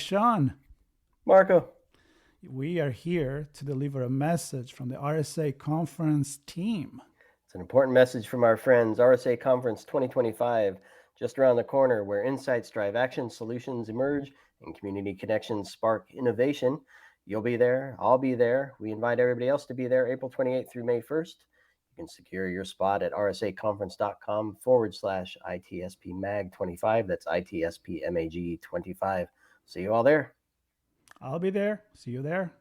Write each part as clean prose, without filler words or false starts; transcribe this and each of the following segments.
Sean. Marco. We are here to deliver a message from the RSA conference team. It's an important message from our friends. RSA Conference 2025, just around the corner, where insights drive action, solutions emerge, and community connections spark innovation. You'll be there. I'll be there. We invite everybody else to be there April 28th through May 1st. You can secure your spot at rsaconference.com/ITSPMAG25. That's ITSPMAG25. See you all there. I'll be there. See you there.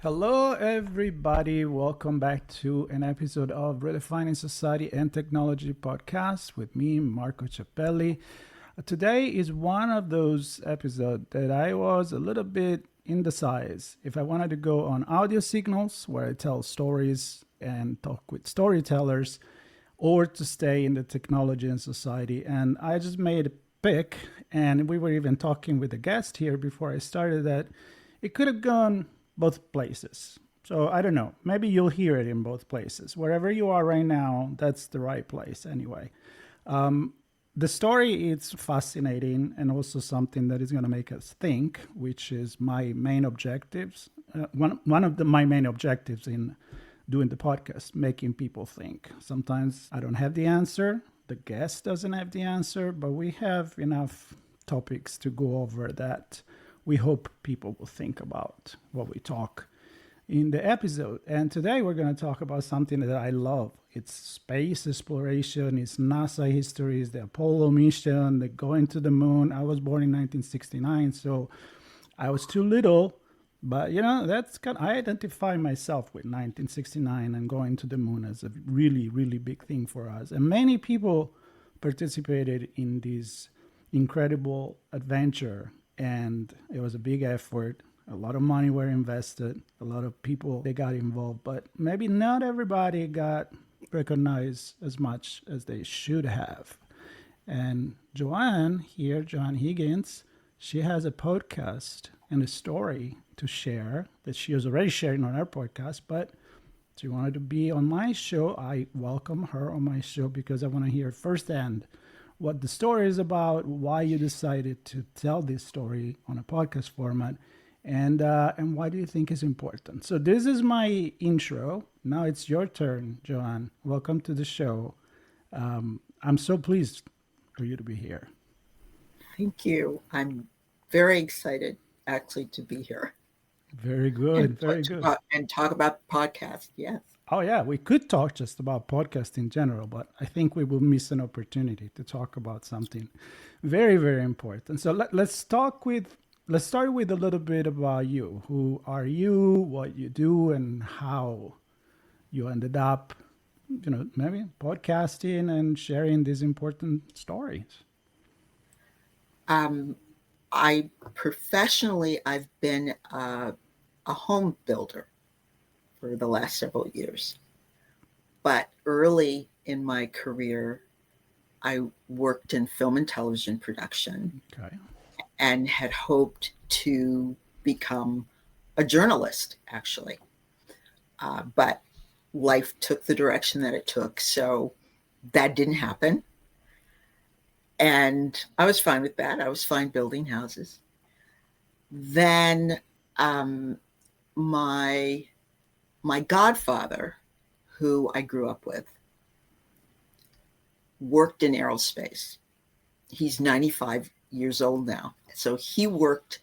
Hello, everybody. Welcome back to an episode of Redefining Society and Technology podcast with me, Marco Ciappelli. Today is one of those episodes that I was a little bit indecisive if I wanted to go on audio signals where I tell stories and talk with storytellers, or to stay in the technology and society. And I just made a pick, and we were even talking with a guest here before I started that it could have gone both places. So I don't know, maybe you'll hear it in both places. Wherever you are right now, that's the right place anyway. The story is fascinating and also something that is going to make us think, which is my main objectives. One of my main objectives in doing the podcast, making people think. Sometimes I don't have the answer, the guest doesn't have the answer, but we have enough topics to go over that we hope people will think about what we talk in the episode. And today we're going to talk about something that I love. It's space exploration, it's NASA history, it's the Apollo mission, the going to the moon. I was born in 1969, so I was too little. But, that's I identify myself with 1969 and going to the moon as a really, really big thing for us. And many people participated in this incredible adventure. And it was a big effort. A lot of money were invested. A lot of people, they got involved. But maybe not everybody got recognized as much as they should have. And Joanne Higgins, she has a podcast and a story to share that she was already sharing on her podcast, but she wanted to be on my show. I welcome her on my show because I want to hear firsthand what the story is about, why you decided to tell this story on a podcast format, and why do you think it's important. So this is my intro. Now it's your turn, Joanne. Welcome to the show. I'm so pleased for you to be here. Thank you. I'm very excited, actually, to be here. Very good. Very good. And talk about the podcast. Yes. Oh, yeah. We could talk just about podcast in general, but I think we will miss an opportunity to talk about something very, very important. So let's start with a little bit about you. Who are you, what you do, and how you ended up, maybe podcasting and sharing these important stories. I've been a home builder for the last several years. But early in my career, I worked in film and television production. Okay. And had hoped to become a journalist, actually. But life took the direction that it took, so that didn't happen. And I was fine with that. I was fine building houses. Then my godfather, who I grew up with, worked in aerospace. He's 95 years old now. So he worked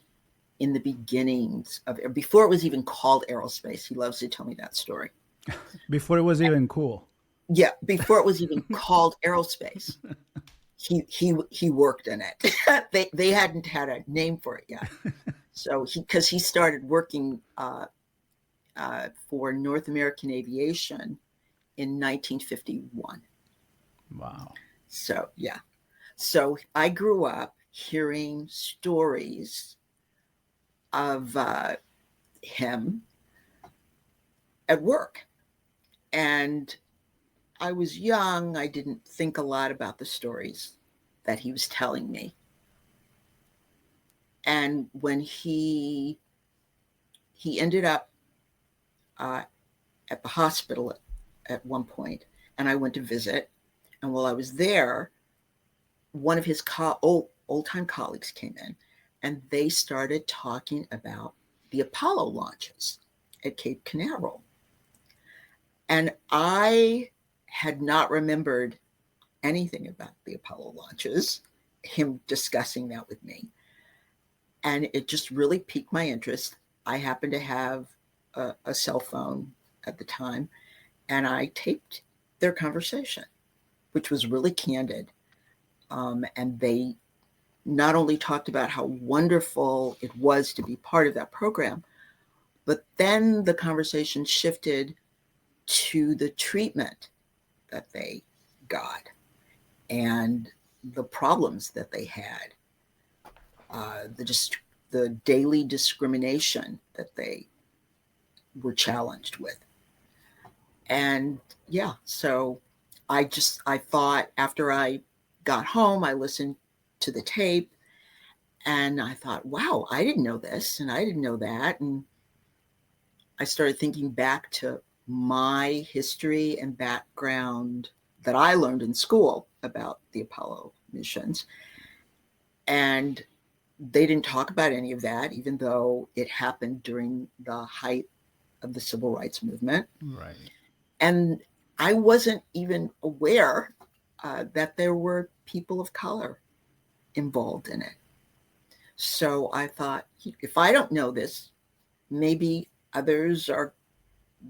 in the beginnings of, before it was even called aerospace. He loves to tell me that story. Before it was even cool. Yeah, before it was even called aerospace. He worked in it. they hadn't had a name for it yet. So he started working for North American Aviation in 1951. Wow. So yeah. So I grew up hearing stories of him at work. And I was young. I didn't think a lot about the stories that he was telling me. And when he ended up at the hospital at one point, and I went to visit. And while I was there, one of his old time colleagues came in, and they started talking about the Apollo launches at Cape Canaveral. And I had not remembered anything about the Apollo launches, him discussing that with me. And it just really piqued my interest. I happened to have a cell phone at the time, and I taped their conversation, which was really candid. And they not only talked about how wonderful it was to be part of that program, but then the conversation shifted to the treatment that they got and the problems that they had, the daily discrimination that they were challenged with. And yeah, so I thought after I got home, I listened to the tape and I thought, wow, I didn't know this and I didn't know that. And I started thinking back to my history and background that I learned in school about the Apollo missions. And they didn't talk about any of that, even though it happened during the height of the civil rights movement. Right. And I wasn't even aware that there were people of color involved in it. So I thought, if I don't know this, maybe others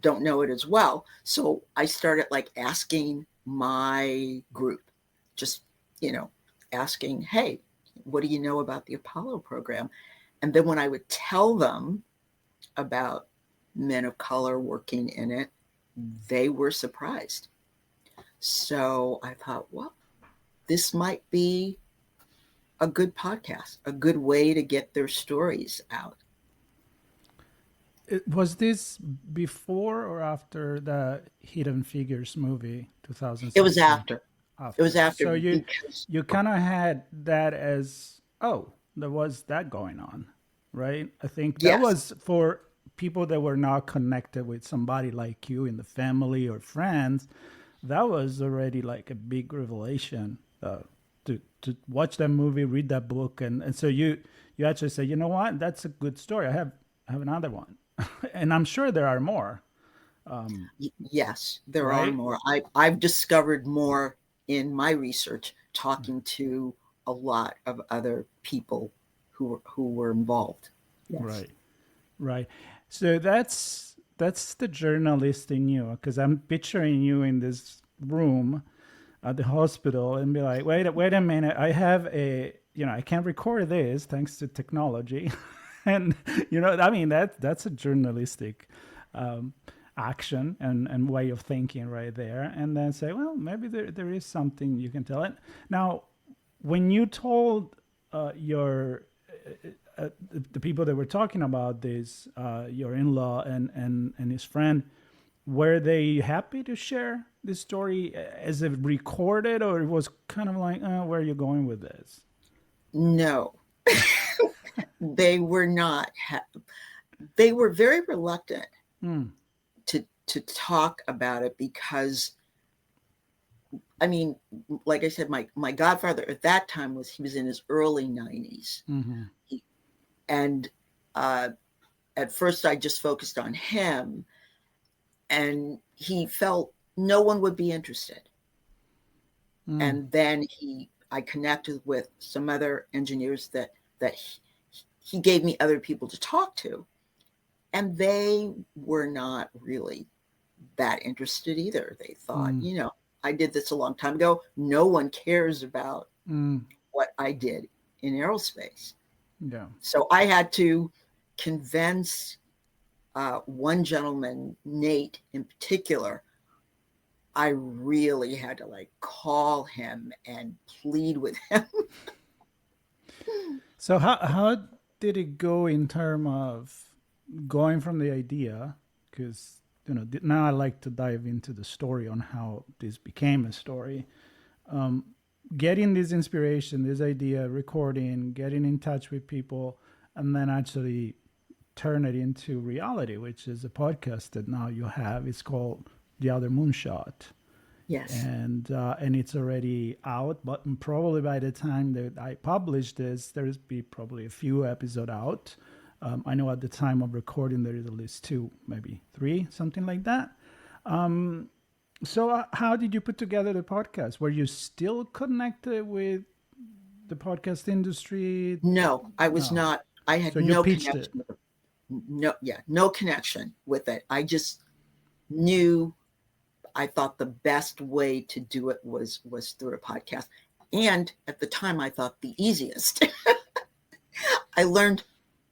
don't know it as well. So I started like asking my group, just, asking, hey, what do you know about the Apollo program? And then when I would tell them about men of color working in it, they were surprised. So I thought, well, this might be a good podcast, a good way to get their stories out. Was this before or after the Hidden Figures movie, 2016? It was after. It was after So because you kind of had that as, oh, there was that going on, right? I think that yes, was for people that were not connected with somebody like you in the family or friends. That was already like a big revelation to watch that movie, read that book, and so you actually say, you know what, that's a good story. I have another one, and I'm sure there are more. yes, there are Right? more. I've discovered more in my research talking to a lot of other people who were involved. Yes. Right. Right. So that's the journalist in you, because I'm picturing you in this room at the hospital and be like, wait a minute, I have I can't record this thanks to technology, and I mean that's a journalistic um, action and way of thinking right there, and then say, well, maybe there is something you can tell it. Now, when you told your the people that were talking about this, your in-law and his friend, were they happy to share this story as it recorded, or it was kind of like, where are you going with this? No, they were not. They were very reluctant Mm, to talk about it because, I mean, like I said, my godfather at that time he was in his early 90s. mm-hmm, And at first I just focused on him, and he felt no one would be interested. mm, And then I connected with some other engineers that he gave me other people to talk to, and they were not really that interested either. They thought, mm, I did this a long time ago. No one cares about mm, what I did in aerospace. yeah. So I had to convince one gentleman, Nate in particular. I really had to like call him and plead with him. So how did it go in terms of going from the idea? Because now I like to dive into the story on how this became a story. Getting this inspiration, this idea, recording, getting in touch with people, and then actually turn it into reality, which is a podcast that now you have. It's called The Other Moonshot. Yes. and it's already out. But probably by the time that I publish this, there's be probably a few episodes out. I know at the time of recording there is at least two, maybe three, something like that. So how did you put together the podcast? Were you still connected with the podcast industry? No, I was No. not. I had So you no pitched it. connection with it. No, yeah, no connection with it. I just knew. I thought the best way to do it was through a podcast, and at the time, I thought the easiest. I learned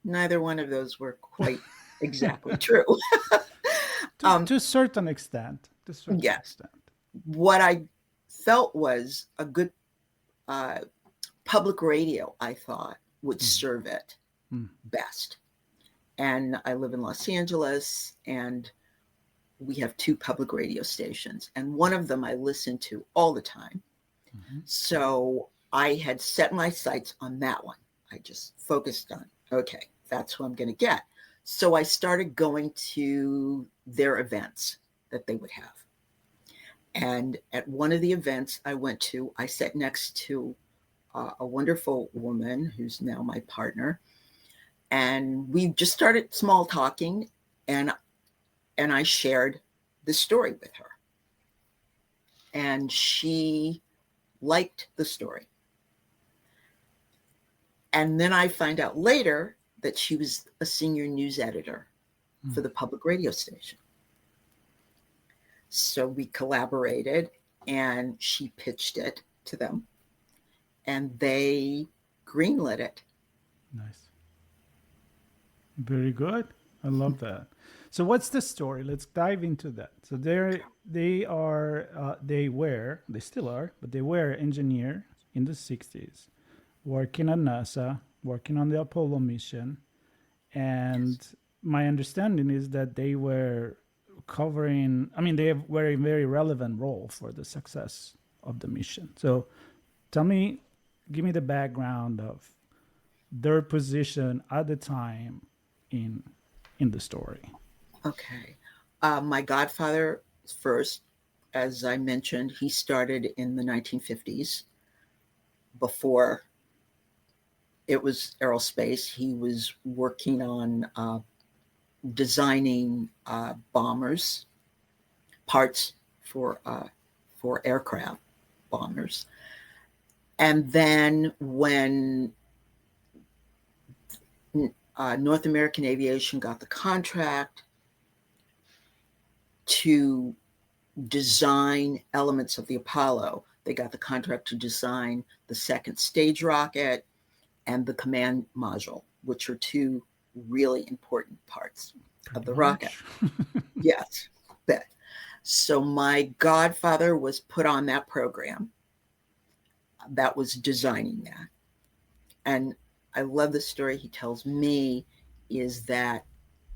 neither one of those were quite exactly true. To a certain extent. To a certain Yes, extent. what I felt was a good uh, public radio, I thought, would serve it best. And I live in Los Angeles, and we have two public radio stations, and one of them I listen to all the time. So I had set my sights on that one. I just focused on, okay, that's who I'm going to get. So I started going to their events that they would have. And at one of the events I went to, I sat next to a wonderful woman who's now my partner. And we just started small talking, and I shared the story with her. And she liked the story. And then I find out later that she was a senior news editor for the public radio station. So we collaborated, and she pitched it to them, and they greenlit it. Nice. Very good. I love that. So what's the story? Let's dive into that. So they still are, but they were engineers in the 60s, working at NASA, working on the Apollo mission. And my understanding is that they were covering, I mean, they were a very relevant role for the success of the mission. So give me the background of their position at the time in the story. Okay. My godfather first, as I mentioned, he started in the 1950s. Before it was aerospace, he was working on designing bombers, parts for aircraft bombers. And then when North American Aviation got the contract to design elements of the Apollo, they got the contract to design the second stage rocket and the command module, which are two really important parts of the rocket. Yes. So my godfather was put on that program that was designing that. And I love the story he tells me is that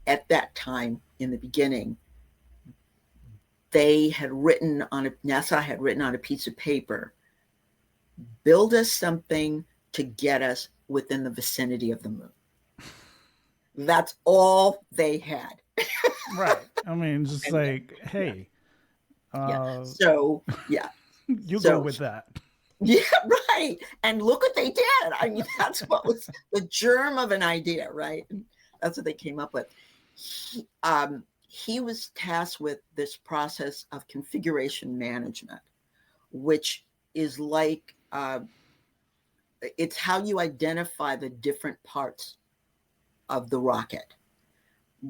at that time in the beginning, NASA had written on a piece of paper, build us something to get us within the vicinity of the moon. That's all they had. Right. I mean, just like, hey, yeah. So, yeah. you go with that. Yeah, right. And look what they did. I mean, that's what was the germ of an idea, right? And that's what they came up with. He was tasked with this process of configuration management, which is like, it's how you identify the different parts of the rocket.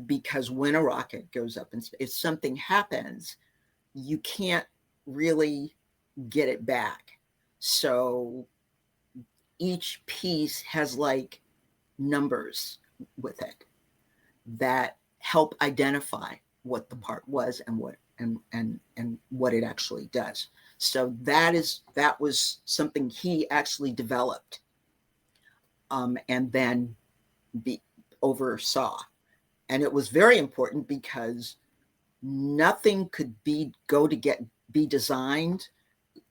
Because when a rocket goes up in space, if something happens, you can't really get it back. So each piece has like numbers with it that help identify what the part was and what it actually does. So that was something he actually developed, and then oversaw. And it was very important because nothing could be designed,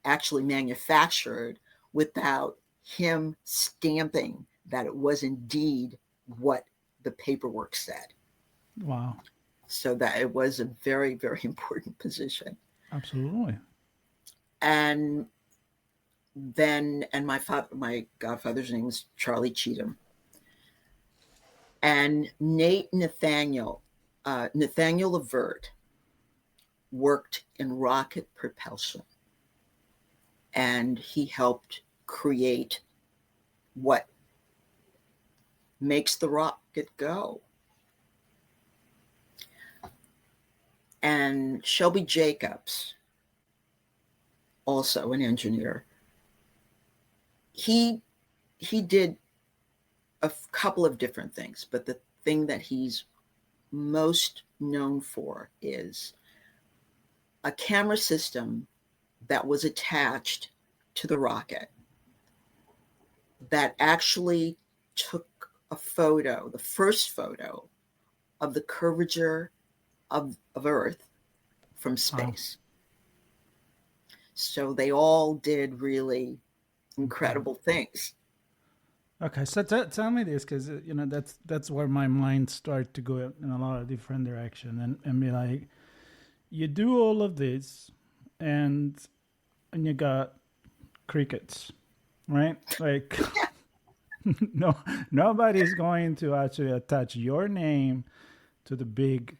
actually manufactured, without him stamping that it was indeed what the paperwork said. Wow. So that it was a very, very important position. Absolutely. And my godfather's name is Charlie Cheatham. And Nathaniel Levert worked in rocket propulsion. And he helped create what makes the rocket go. And Shelby Jacobs, also an engineer, he did a couple of different things, but the thing that he's most known for is a camera system that was attached to the rocket that actually took a photo, the first photo of the curvature of Earth from space. Wow. So they all did really incredible things. Okay, so tell me this, because that's where my mind started to go in a lot of different direction, and be like, you do all of this, and you got crickets, right? Like, nobody's going to actually attach your name to the big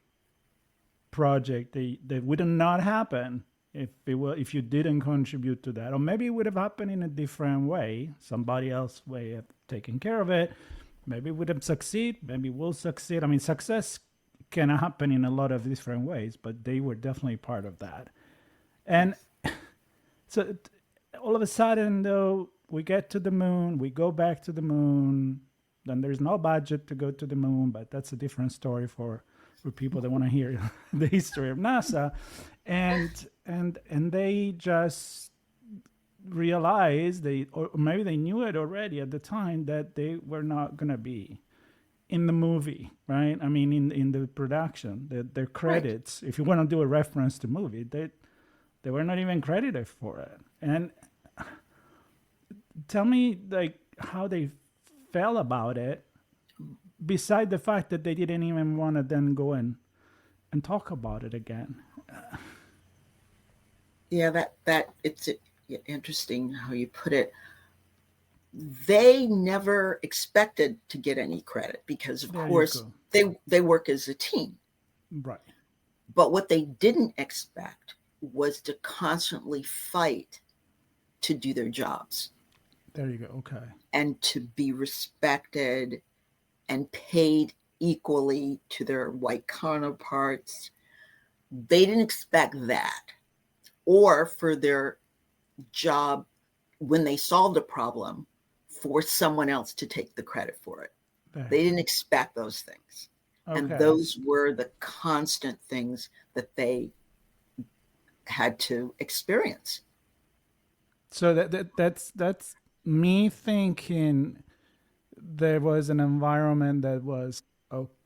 project. That would not happen if you didn't contribute to that, or maybe it would have happened in a different way, somebody else's way of taking care of it. Maybe it would have succeed, maybe will succeed. I mean, success can happen in a lot of different ways, but they were definitely part of that. And so all of a sudden, though, we get to the moon, we go back to the moon, then there's no budget to go to the moon, but that's a different story for people that want to hear the history of NASA. And they just realized, or maybe they knew it already at the time, that they were not going to be in the movie, right? I mean, in the production, their credits, right. If you want to do a reference to movie, they were not even credited for it. And tell me, like, how they felt about it, beside the fact that they didn't even want to then go and talk about it again. Yeah, that it's interesting how you put it. They never expected to get any credit because, of course, they work as a team. Right. But what they didn't expect was to constantly fight to do their jobs. There you go. Okay. And to be respected and paid equally to their white counterparts. They didn't expect that. Or for their job, when they solved a problem, for someone else to take the credit for it. They didn't expect those things. Okay. And those were the constant things that they had to experience. So that's me thinking there was an environment that was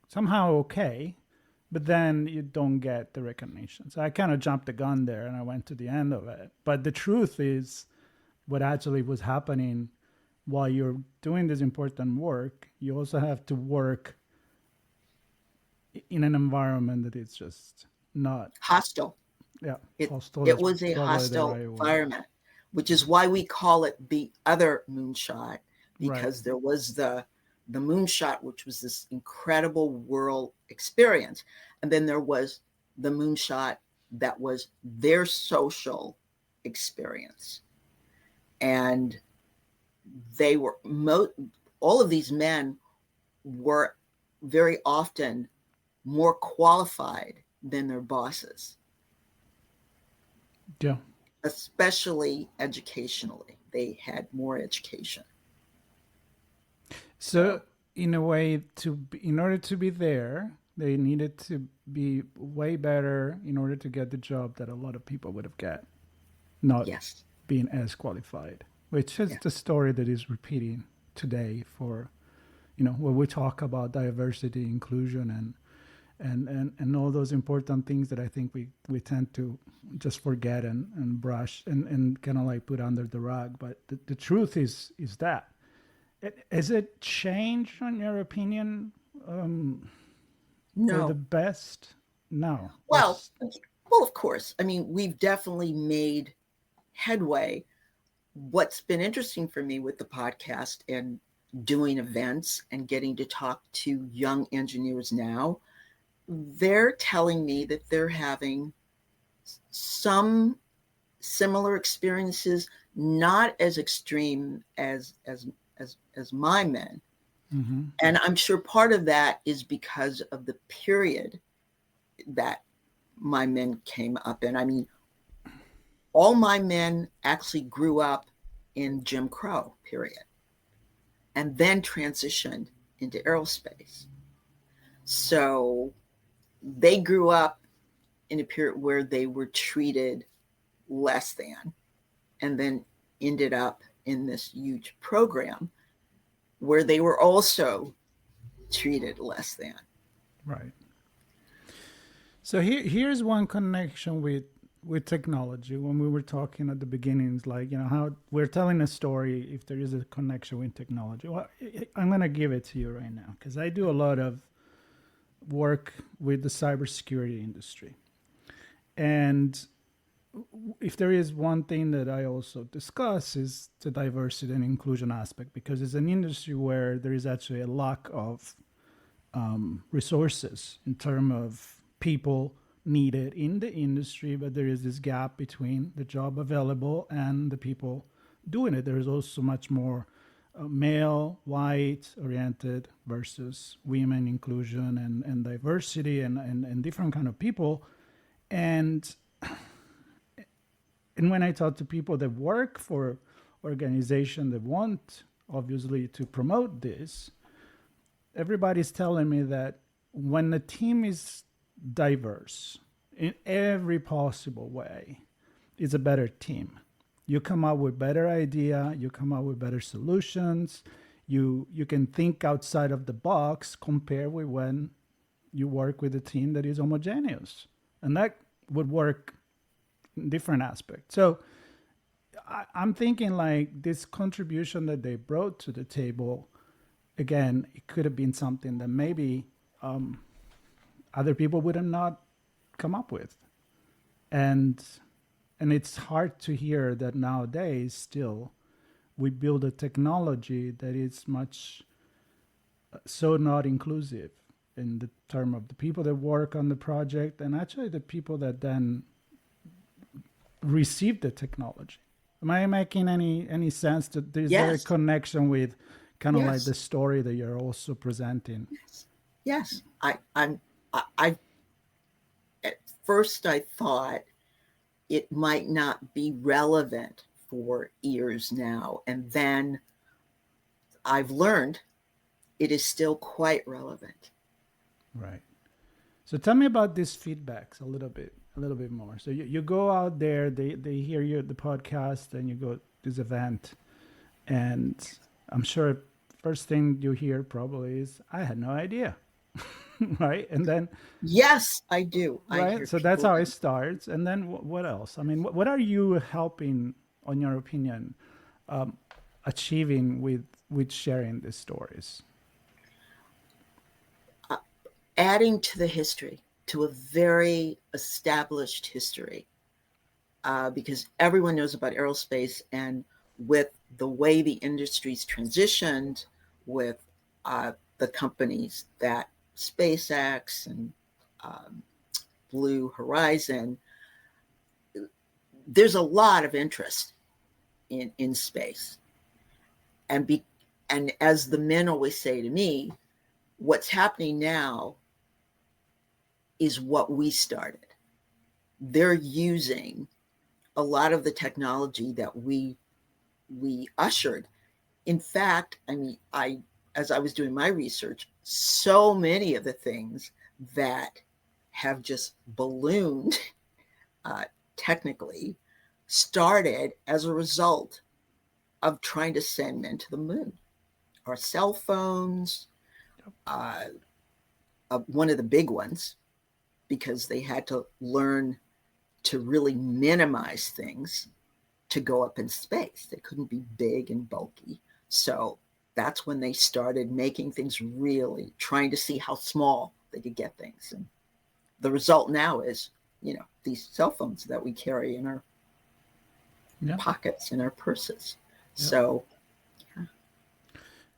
somehow okay, but then you don't get the recognition. So I kind of jumped the gun there and I went to the end of it. But the truth is, what actually was happening while you're doing this important work, you also have to work in an environment that is just not hostile. Yeah, hostile. It was a hostile environment, which is why we call it the Other Moonshot, because right. There was the moonshot, which was this incredible world experience, and then there was the moonshot that was their social experience, and they were all of these men were very often more qualified than their bosses. Yeah. Especially educationally. They had more education. So in a way, in order to be there, they needed to be way better in order to get the job that a lot of people would have got, not yes. being as qualified, which is the story that is repeating today for, when we talk about diversity, inclusion, and all those important things that I think we tend to just forget and brush and kind of like put under the rug. But the truth is that. Has it changed, in your opinion, no. for the best? No. Well, of course. I mean, we've definitely made headway. What's been interesting for me with the podcast and doing events and getting to talk to young engineers now, they're telling me that they're having some similar experiences, not as extreme as my men. Mm-hmm. And I'm sure part of that is because of the period that my men came up in. I mean, all my men actually grew up in Jim Crow period and then transitioned into aerospace. So they grew up in a period where they were treated less than, and then ended up in this huge program where they were also treated less than. Right. So here's one connection with technology. When we were talking at the beginnings, like, you know, how we're telling a story, if there is a connection with technology. Well, I'm going to give it to you right now because I do a lot of work with the cybersecurity industry. And if there is one thing that I also discuss is the diversity and inclusion aspect, because it's an industry where there is actually a lack of resources in terms of people needed in the industry, but there is this gap between the job available and the people doing it. There is also much more male, white oriented versus women inclusion and diversity and different kind of people. And when I talk to people that work for organizations that want obviously to promote this, everybody's telling me that when the team is diverse in every possible way, it's a better team. You come up with better idea, you come up with better solutions, you can think outside of the box compared with when you work with a team that is homogeneous. And that would work in different aspects. So I'm thinking like this contribution that they brought to the table, again, it could have been something that maybe other people would have not come up with. And it's hard to hear that nowadays still we build a technology that is much so not inclusive in the term of the people that work on the project and actually the people that then receive the technology. Am I making any sense? That is there a Yes. connection with kind of like Yes. the story that you're also presenting? Yes. I at first I thought it might not be relevant for years now, and then I've learned it is still quite relevant. Right. So tell me about these feedbacks a little bit more. So you go out there, they hear you at the podcast, and you go to this event, and I'm sure first thing you hear probably is, I had no idea. Right. And then, Yes, I do. I right. hear So that's people. how it starts. And then what else? I mean, what are you helping, on your opinion, achieving with sharing these stories? Adding to the history, to a very established history, because everyone knows about aerospace, and with the way the industry's transitioned, with the companies that SpaceX and Blue Horizon, there's a lot of interest in space, and as the men always say to me, what's happening now is what we started. They're using a lot of the technology that we ushered. In fact, I mean, as I was doing my research, so many of the things that have just ballooned technically started as a result of trying to send men to the moon. Our cell phones, one of the big ones, because they had to learn to really minimize things to go up in space. They couldn't be big and bulky. So that's when they started making things, really trying to see how small they could get things. And the result now is, these cell phones that we carry in our Yeah. pockets in our purses. Yeah. So,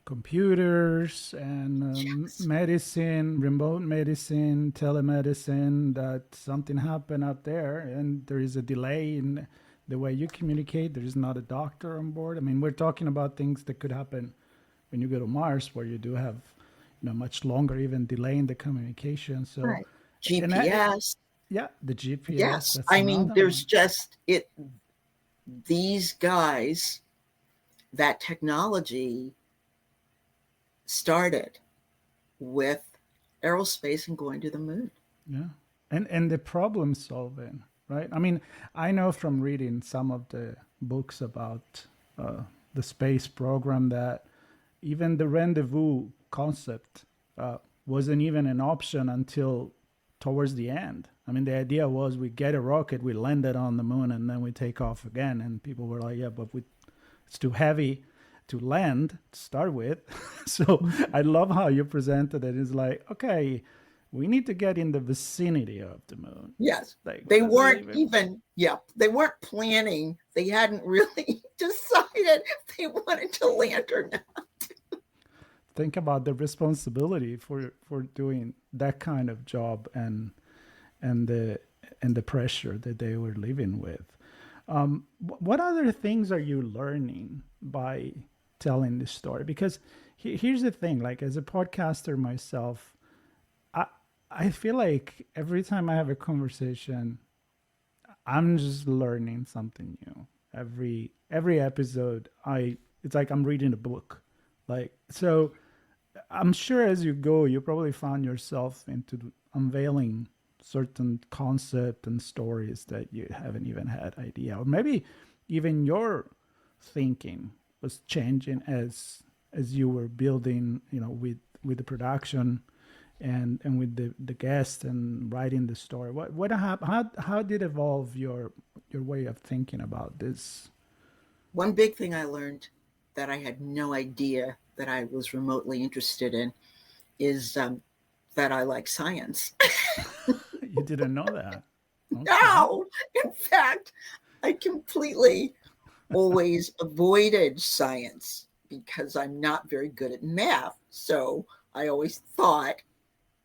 Computers and yes, medicine, remote medicine, telemedicine, that something happened out there and there is a delay in the way you communicate. There is not a doctor on board. I mean, we're talking about things that could happen when you go to Mars, where you do have, much longer even delay in the communication. So, right. and I, GPS. yeah, the GPS, Yes. that's I mean, another there's one. just it, these guys, that technology started with aerospace and going to the moon. Yeah. And the problem solving, right? I mean, I know from reading some of the books about uh, the space program that even the rendezvous concept wasn't even an option until towards the end. I mean, the idea was we get a rocket, we land it on the moon, and then we take off again. And people were like, yeah, but it's too heavy to land to start with. So I love how you presented it. It's like, okay, we need to get in the vicinity of the moon. Yes. Like, They let's weren't leave it. even, yeah, they weren't planning. They hadn't really decided if they wanted to land or not. Think about the responsibility for doing that kind of job and the and the pressure that they were living with. What other things are you learning by telling this story? Because here's the thing: like as a podcaster myself, I I feel like every time I have a conversation, I'm just learning something new. Every episode, I it's like I'm reading a book. Like so, I'm sure as you go, you probably found yourself into unveiling certain concept and stories that you haven't even had idea, or maybe even your thinking was changing as you were building, with the production and with the guest and writing the story. How did evolve your way of thinking about this? One big thing I learned that I had no idea that I was remotely interested in is that I like science. You didn't know that. Okay. No, in fact, I completely always avoided science because I'm not very good at math. So I always thought,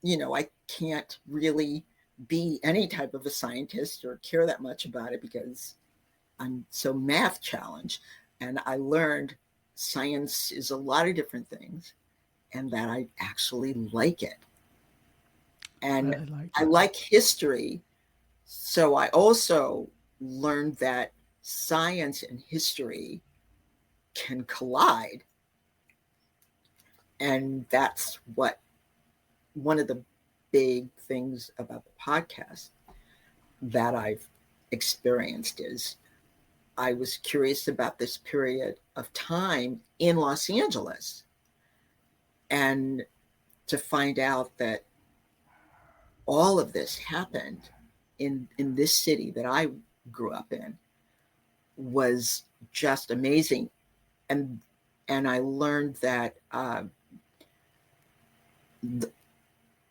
I can't really be any type of a scientist or care that much about it because I'm so math challenged. And I learned science is a lot of different things and that I actually like it. I And like I that. like history. So I also learned that science and history can collide. And that's what one of the big things about the podcast that I've experienced is I was curious about this period of time in Los Angeles and to find out that all of this happened in this city that I grew up in was just amazing. And I learned that the,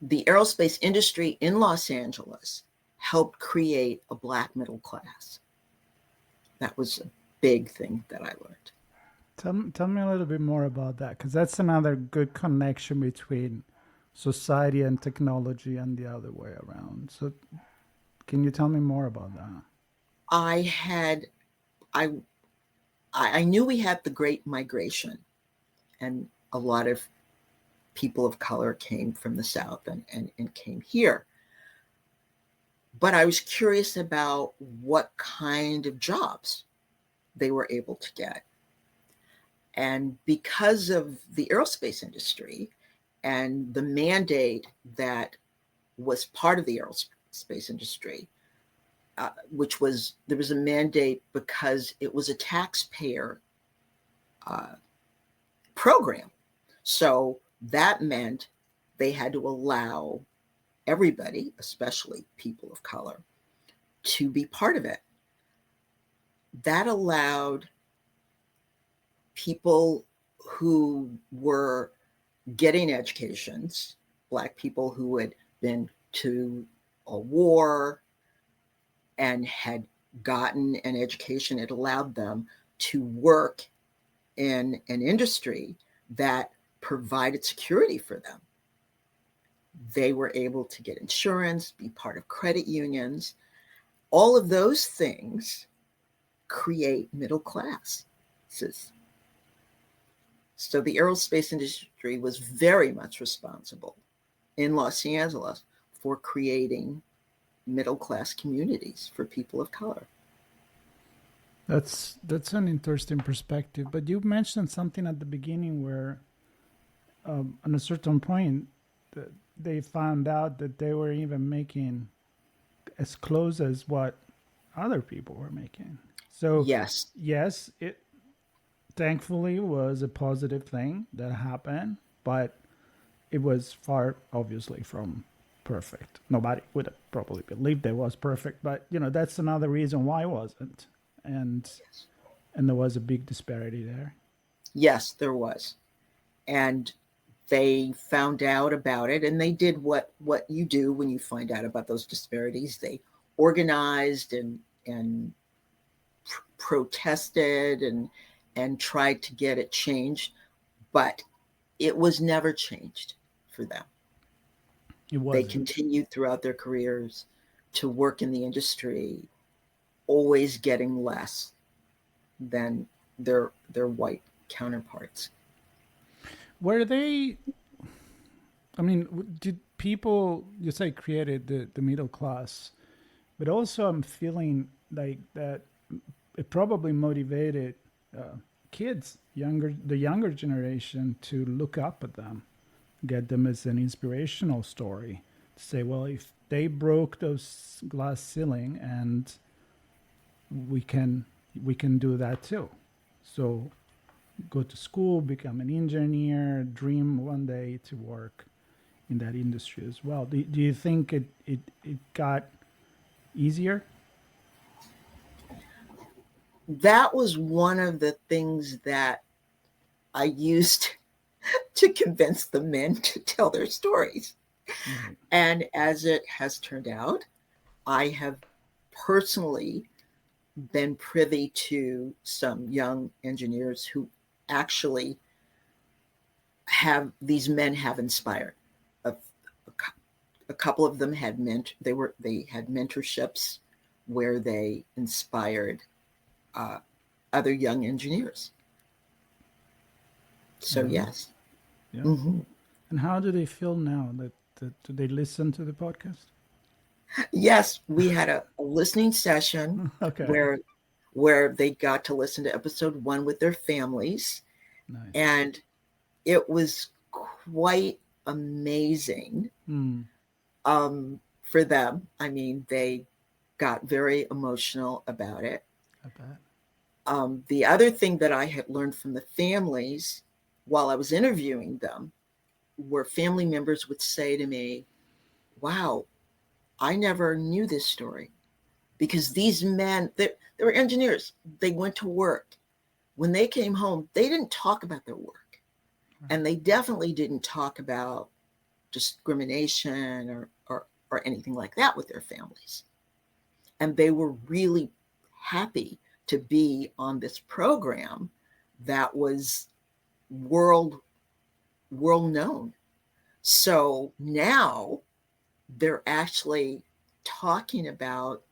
the aerospace industry in Los Angeles helped create a Black middle class. That was a big thing that I learned. Tell me a little bit more about that, because that's another good connection between society and technology and the other way around. So, can you tell me more about that? I had I I knew we had the Great Migration, and a lot of people of color came from the South and came here. But I was curious about what kind of jobs they were able to get. And because of the aerospace industry and the mandate that was part of the aerospace industry, which was there was a mandate because it was a taxpayer uh, program. So that meant they had to allow everybody, especially people of color, to be part of it. That allowed people who were getting educations, Black people who had been to a war and had gotten an education, it allowed them to work in an industry that provided security for them. They were able to get insurance, be part of credit unions. All of those things create middle classes. So the aerospace industry was very much responsible in Los Angeles for creating middle class communities for people of color. That's an interesting perspective. But you mentioned something at the beginning where, at a certain point, they found out that they were even making as close as what other people were making. So Yes. yes, it thankfully was a positive thing that happened, but it was far obviously from perfect. Nobody would have probably believed it was perfect, but that's another reason why it wasn't. And there was a big disparity there. Yes, there was. And they found out about it, and they did what you do when you find out about those disparities. They organized and protested and tried to get it changed, but it was never changed for them. It They wasn't. continued throughout their careers to work in the industry, always getting less than their white counterparts. Were they? I mean, did people, you say, created the middle class, but also I'm feeling like that it probably motivated kids, the younger generation, to look up at them, get them as an inspirational story. To say, well, if they broke those glass ceiling, and we can do that too. So go to school, become an engineer, dream one day to work in that industry as well. Do you think it got easier? That was one of the things that I used to convince the men to tell their stories. Right. And as it has turned out, I have personally been privy to some young engineers who actually these men have inspired. A couple of them had they had mentorships where they inspired other young engineers. So yes. Yeah. Mm-hmm. And how do they feel now? Do they listen to the podcast? Yes, we had a listening session Okay. where they got to listen to episode 1 with their families, Nice. and it was quite amazing for them. I mean, they got very emotional about it. I bet. The other thing that I had learned from the families while I was interviewing them were family members would say to me, "Wow, I never knew this story." Because these men, they were engineers. They went to work. When they came home, they didn't talk about their work. Right. And they definitely didn't talk about discrimination or anything like that with their families. And they were really happy to be on this program that was world known. So now they're actually talking about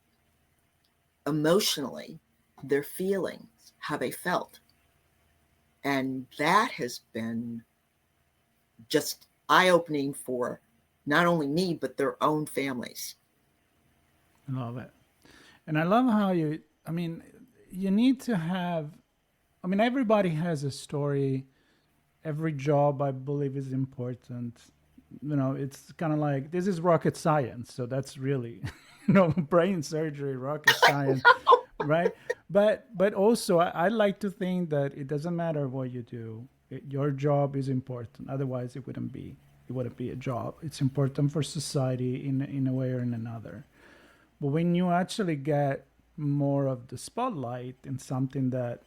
emotionally their feelings, how they felt. And that has been just eye-opening for not only me, but their own families. I love it. And I love how you need to have, everybody has a story. Every job, I believe, is important. It's kind of like, this is rocket science. So that's really, brain surgery, rocket science, right? But also, I like to think that it doesn't matter what you do. Your job is important. Otherwise, it wouldn't be a job. It's important for society in a way or in another. But when you actually get more of the spotlight in something that,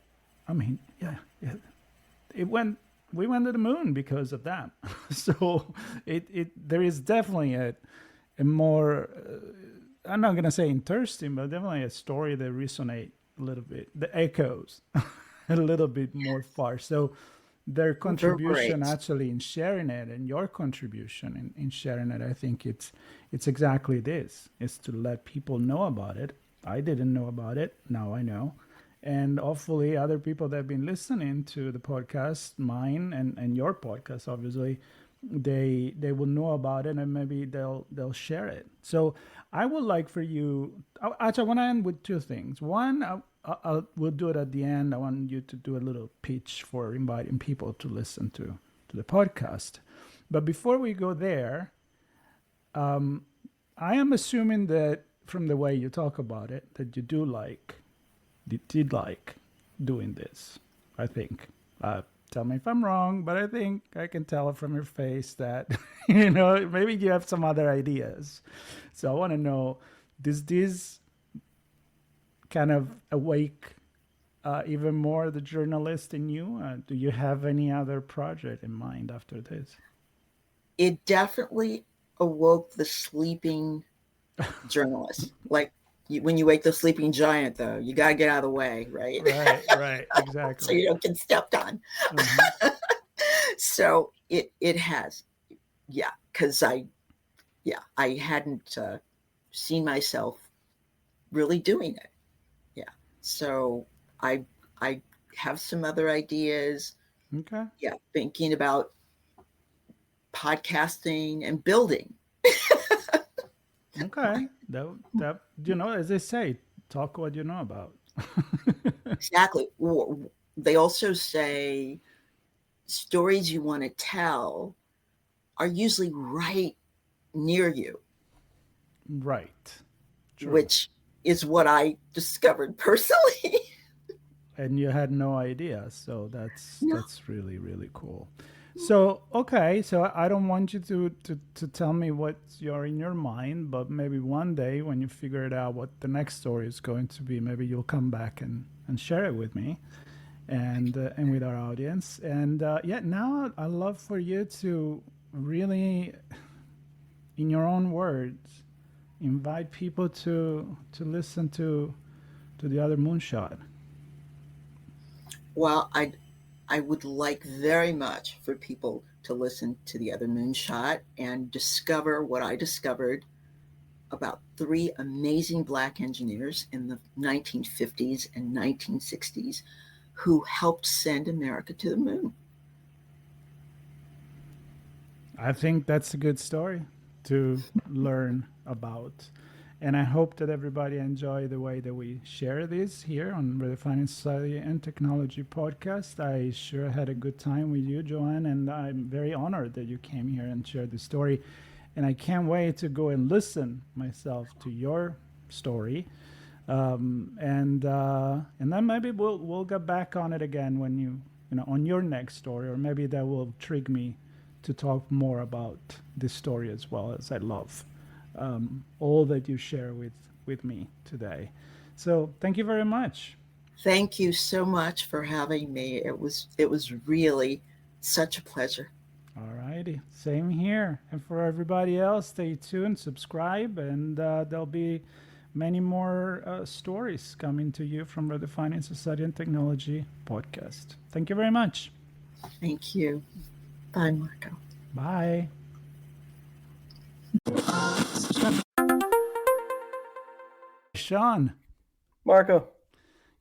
we went to the moon because of that. So there is definitely a more, I'm not gonna say interesting, but definitely a story that resonate a little bit. The echoes a little bit more far. So their contribution Reverberates. actually in sharing it, and your contribution in sharing it, I think it's exactly this. It's to let people know about it. I didn't know about it. Now I know. And hopefully other people that have been listening to the podcast, mine and your podcast, obviously, they will know about it, and maybe they'll share it. So I would like for you. Actually, I want to end with two things. One, we'll do it at the end. I want you to do a little pitch for inviting people to listen to the podcast. But before we go there, I am assuming that from the way you talk about it, that you did like doing this. I think. Tell me if I'm wrong, but I think I can tell from your face that maybe you have some other ideas. So I want to know, does this kind of awake even more the journalist in you? Do you have any other project in mind after this? It definitely awoke the sleeping journalist. Like when you wake the sleeping giant, though, you got to get out of the way, right? Right, So exactly. you don't get stepped on. Uh-huh. So it has, yeah, because I hadn't seen myself really doing it. Yeah. So I I have some other ideas. Okay. Yeah, thinking about podcasting and building. Okay. That as they say, talk what you know about. Exactly. They also say stories you want to tell are usually right near you, Right. True. which is what I discovered personally. And you had no idea, so No. that's really really cool. So okay, so I don't want you to tell me what's in your mind, but maybe one day when you figure it out what the next story is going to be, maybe you'll come back and share it with me and with our audience. And yeah, now I'd love for you to really, in your own words, invite people to listen to the Other Moonshot. Well, I would like very much for people to listen to the Other Moonshot and discover what I discovered about three amazing Black engineers in the 1950s and 1960s who helped send America to the moon. I think that's a good story to learn about. And I hope that everybody enjoy the way that we share this here on Redefining Society and Technology podcast. I sure had a good time with you, Joanne, and I'm very honored that you came here and shared the story. And I can't wait to go and listen myself to your story. And then maybe we'll get back on it again when on your next story, or maybe that will trigger me to talk more about this story as well, as I love all that you share with me today. So thank you very much. Thank you so much for having me. It was really such a pleasure. All righty, same here. And for everybody else, stay tuned, subscribe, and there'll be many more stories coming to you from Redefining Society and Technology podcast. Thank you very much. Thank you. Bye, Marco. Bye. Sean, Marco.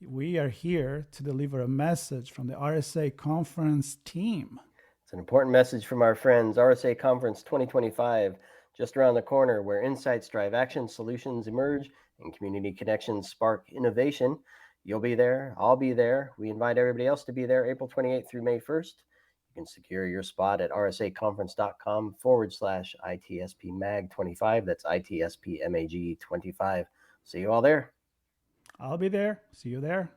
we are here to deliver a message from the RSA conference team. It's an important message from our friends. RSA Conference 2025, just around the corner, where insights drive action, solutions emerge, and community connections spark innovation. You'll be there. I'll be there. We invite everybody else to be there April 28th through May 1st. You can secure your spot at rsaconference.com/ITSPMAG25. That's ITSPMAG25. See you all there. I'll be there. See you there.